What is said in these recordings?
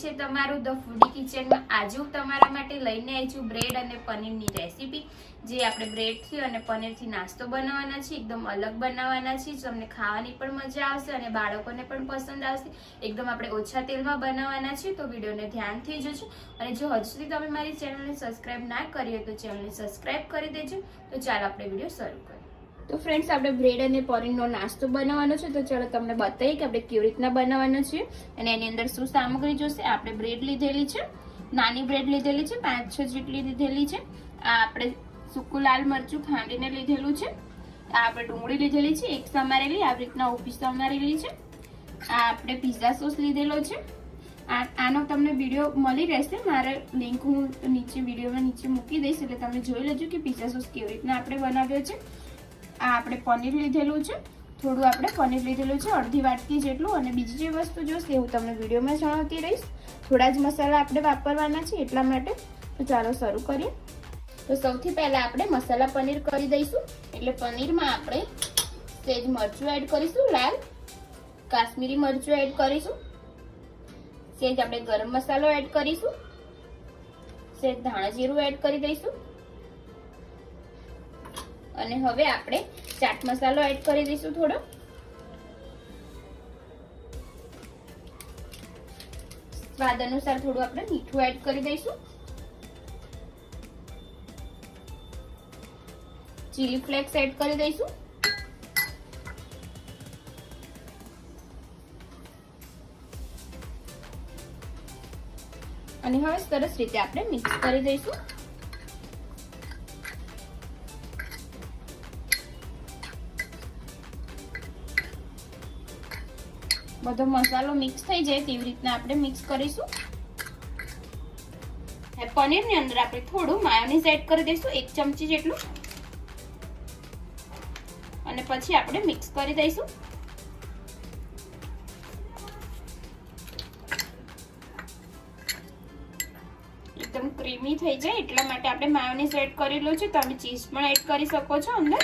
છે તમારું ધ ફૂડી કિચનમાં। આજે હું તમારા માટે લઈને આવી છું બ્રેડ અને પનીરની રેસીપી, જે આપણે બ્રેડથી અને પનીરથી નાસ્તો બનાવવાના છે। એકદમ અલગ બનાવવાના છે, તમને ખાવાની પણ મજા આવશે અને બાળકોને પણ પસંદ આવશે। એકદમ આપણે ઓછા તેલમાં બનાવવાના છે, તો વિડીયોને ધ્યાનથી જોજો। અને જો હજુ સુધી તમે મારી ચેનલને સબસ્ક્રાઇબ ના કરી હોય તો ચેનલને સબસ્ક્રાઇબ કરી દેજો। તો ચાલો આપણે વિડીયો શરૂ કરીએ। તો ફ્રેન્ડ્સ, આપણે બ્રેડ અને પનીરનો નાસ્તો બનાવવાનો છે, તો ચાલો તમને બતાવીએ કે આપણે કેવી રીતના બનાવવાનો છે અને એની અંદર શું સામગ્રી જોશે। આપણે બ્રેડ લીધેલી છે, નાની બ્રેડ લીધેલી છે, 5-6 જેટલી લીધેલી છે। આ આપણે સૂકું લાલ મરચું ખાંડીને લીધેલું છે। આ આપણે ડુંગળી લીધેલી છે, એક સમારેલી, આવી રીતના ઊભી સમારેલી છે। આ આપણે પિઝા સોસ લીધેલો છે। આનો તમને વિડીયો મળી રહેશે, મારે લિંક હું નીચે વિડીયોમાં નીચે મૂકી દઈશ, એટલે તમે જોઈ લેજો કે પિઝા સોસ કેવી રીતના આપણે બનાવ્યો છે। આ આપણે પનીર લીધેલું છે, થોડું આપણે પનીર લીધેલું છે, અડધી વાટકી જેટલું। અને બીજી જે વસ્તુ જોશે હું તમને વિડીયોમાં જણાવતી રહીશ। થોડા જ મસાલા આપણે વાપરવાના છે એટલા માટે। તો ચાલો શરૂ કરીએ। તો સૌથી પહેલા આપણે મસાલા પનીર કરી દઈશું। એટલે પનીરમાં આપણે સેજ મરચું એડ કરીશું, લાલ કાશ્મીરી મરચું એડ કરીશું, સેજ આપણે ગરમ મસાલો એડ કરીશું, સેજ ધાણા જીરું એડ કરી દઈશું અને હવે આપણે ચાટ મસાલો એડ કરી દઈશું થોડો, સ્વાદ અનુસાર થોડું આપણે મીઠું એડ કરી દઈશું, ચીલી ફ્લેક્સ એડ કરી દઈશું અને હવે સરસ રીતે આપણે મિક્સ કરી દઈશું। બધો મસાલો મિક્સ થઈ જાય તેવી રીતના આપણે મિક્સ કરીશું। પનીરની અંદર આપણે થોડું માયોનીઝ એડ કરી દઈશું, 1 ચમચી જેટલું, અને પછી આપણે મિક્સ કરી દઈશું। એકદમ ક્રીમી થઈ જાય એટલા માટે આપણે માયોનીઝ એડ કરેલો છે, તમે ચીઝ પણ એડ કરી શકો છો અંદર।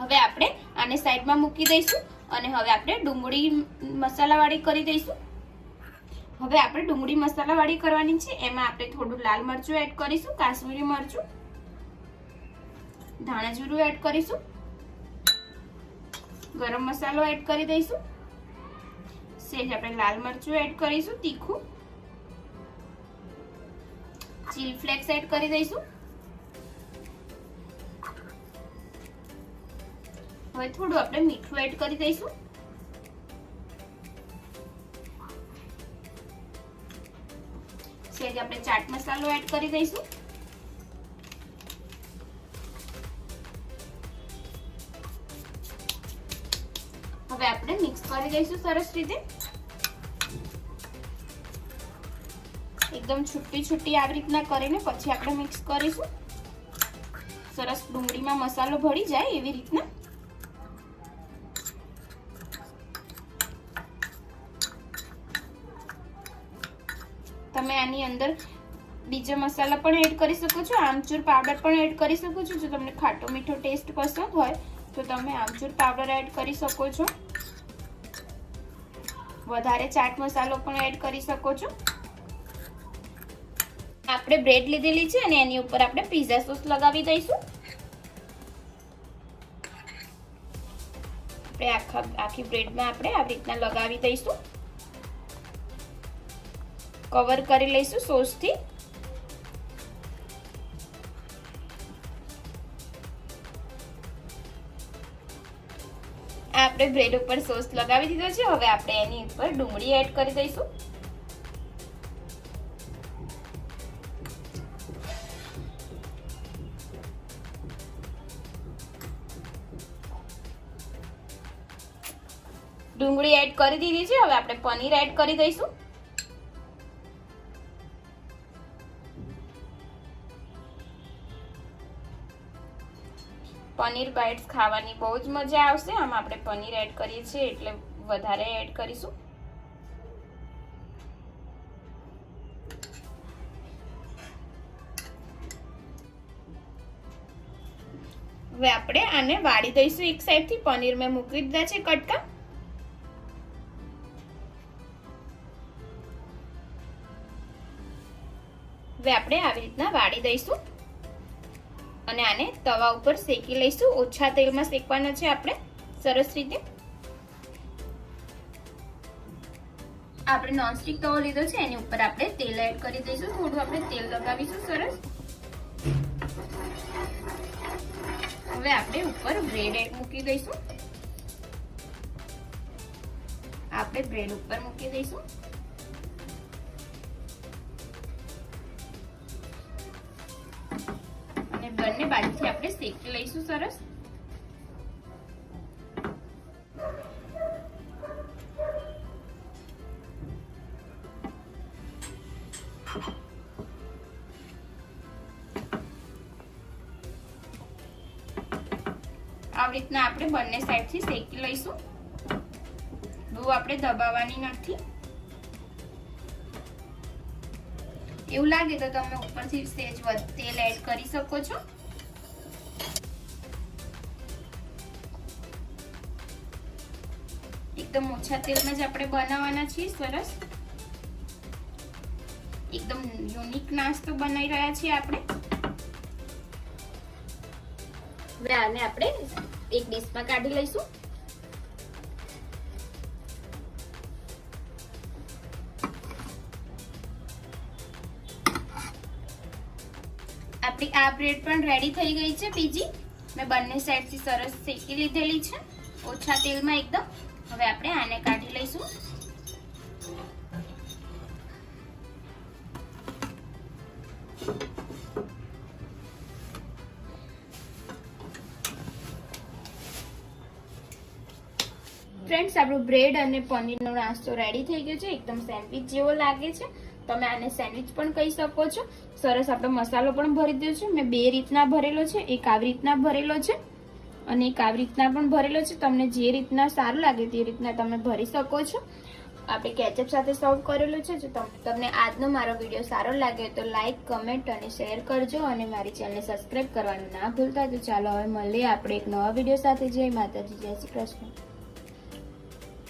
હવે આપણે આને સાઈડમાં મૂકી દઈશું અને હવે આપણે ડુંગળી મસાલાવાળી કરી દઈશું। હવે આપણે ડુંગળી મસાલાવાળી કરવાની છે, એમાં આપણે થોડું લાલ મરચું એડ કરીશું, કાશ્મીરી મરચું, ધાણા જીરું એડ કરીશું, ગરમ મસાલો એડ કરી દઈશું, સેજ આપણે લાલ મરચું એડ કરીશું તીખું, ચીલી ફ્લેક્સ એડ કરી દઈશું। હવે થોડું આપણે મીઠું એડ કરી દઈશું, સેજ આપણે ચાટ મસાલો એડ કરી દઈશું, હવે આપણે મિક્સ કરી દઈશું સરસ રીતે। એકદમ છૂટી છૂટી આવી રીતના કરીને પછી આપણે મિક્સ કરીશું, સરસ ડુંગળીમાં મસાલો ભળી જાય એવી રીતના। તમે આની અંદર બીજા મસાલા પણ એડ કરી શકો છો, આમચૂર પાવડર પણ એડ કરી શકો છો। જો તમને ખાટો મીઠો ટેસ્ટ પસંદ હોય તો તમે આમચૂર પાવડર એડ કરી શકો છો, વધારે ચાટ મસાલો પણ એડ કરી શકો છો। આપણે બ્રેડ લીધેલી છે અને એની ઉપર આપણે પિઝા સોસ લગાવી દઈશું। આપણે આખી બ્રેડમાં આપણે આવી રીતના લગાવી દઈશું, કવર કરી લઈશું સોસથી। આપણે બ્રેડ ઉપર સોસ લગાવી દીધો છે, હવે આપણે એની ઉપર ડુંગળી એડ કરી દઈશું, ડુંગળી એડ કરી દીધી છે। હવે આપણે પનીર એડ કરી દઈશું, પનીર બાઇટ્સ ખાવાની બહુ જ મજા આવશે। આમાં આપણે પનીર એડ કરીએ છીએ એટલે વધારે એડ કરીશું। હવે આપણે આને વાળી દઈશું એક સાઈડ થી। પનીર મેં મૂકી દીધા છે કટકા। હવે આપણે આવી રીતના વાળી દઈશું અને આને તવા ઉપર શેકી લઈશું. ઓછા તેલમાં શેકવાના છે આપણે સરસ રીતે. આપણે નોનસ્ટિક તવો લીધો છે, એની ઉપર આપણે તેલ એડ કરી દઈશું. થોડું આપણે તેલ લગાવીશું સરસ. હવે આપણે ઉપર બ્રેડ મૂકી દઈશું. આપણે બ્રેડ ઉપર મૂકી દઈશું. અને બંને બાજુથી આપણે શેકી લઈશું સરસ. આવી રીતના આપણે બંને સાઈડથી શેકી લઈશું. બહુ આપણે દબાવવાની નથી. એવું લાગે તો તમે ઉપરથી સહેજ તેલ એડ કરી શકો છો. એકદમ ઓછા તેલમાં જ આપણે બનાવવાના છીએ સરસ. એકદમ યુનિક નાસ્તો બનાવી રહ્યા છીએ આપણે. હવે આને આપણે એક ડીશમાં કાઢી લઈશું. આપણી આ બ્રેડ પણ રેડી થઈ ગઈ છે. બીજી મેં બંને સાઈડથી સરસ શેકી લીધેલી છે ઓછા તેલમાં એકદમ. હવે આપણે આને કાઢી લઈશું. ફ્રેન્ડ્સ, આપણું બ્રેડ અને પનીરનો નાસ્તો રેડી થઈ ગયો છે. એકદમ સેન્ડવિચ જેવો લાગે છે. તમે આને સેન્ડવિચ પણ કહી શકો છો. સરસ આપણો મસાલો પણ ભરી દીધો છે. મેં બે રીતના ભરેલો છે. એક આવી રીતના ભરેલો છે અને એક આવી રીતના પણ ભરેલો છે. તમને જે રીતના સારું લાગે તે રીતના તમે ભરી શકો છો. આપણે કેચઅપ સાથે સર્વ કરેલો છે. જો તમને આજનો મારો વિડીયો સારો લાગે તો લાઈક, કમેન્ટ અને શેર કરજો અને મારી ચેનલને સબસ્ક્રાઇબ કરવાનું ના ભૂલતા. તો ચાલો હવે મળીએ આપણે એક નવા વિડીયો સાથે. જય માતાજી, જય શ્રી કૃષ્ણ.